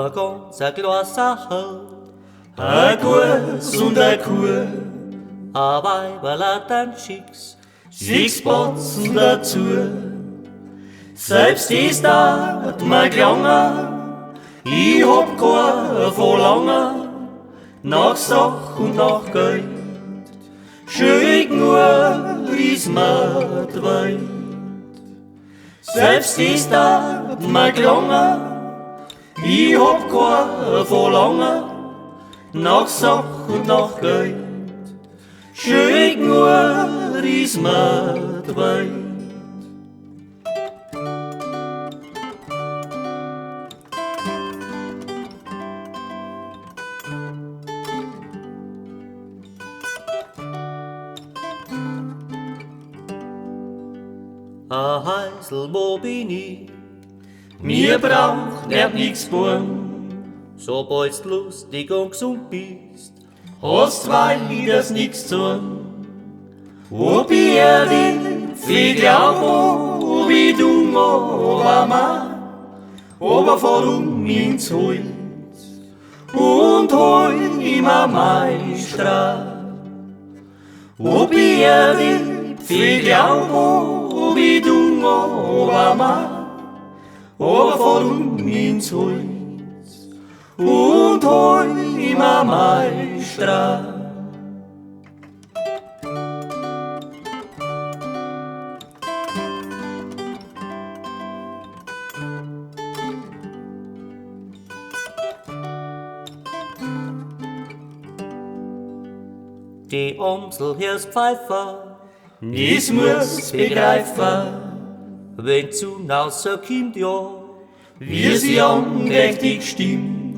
ein ganz kleines Sache, ein Guss und ein Kuh, ein Weiberl dann schicks, 6 Batzen dazu. Selbst ist da mein Klanger, ich hab kein Verlangen nach Sach und nach Geld. Schön nur ist mir die Welt. Selbst ist da mein Klanger, ich hab kein Verlangen nach Sach und nach Geld. Schön nur ist mir die Welt. ein Heisel, wo bin ich? Mir braucht nix tun, Sobald du lustig und gesund bist, hast weiters nix tun. Ob ich ehrlich viel glaub, ob ich dumm oder Mann, aber warum ins Holz und hol immer mein Straf. Ob ich ehrlich viel glaub, ob ich dumm oder Mann, aber warum ins Holz und hol immer mein Straf. die Amsel hörst Pfeifer, Ich muss begreifen, wenn zu Nauser kommt, ja, wie sie andächtig stimmt.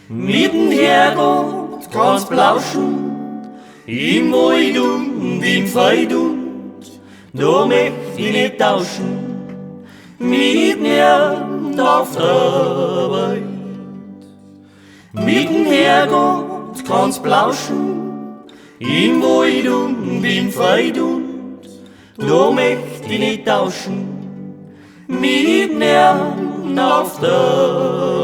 Mit dem Herrgott kannst plauschen, im Wald und im Feld und da möcht ich nicht tauschen, mit dem Herrn auf der Welt. Mit dem Herrgott kannst plauschen, im Wald und im Feld und da möcht ich nicht tauschen, mit dem Herrn auf der Welt.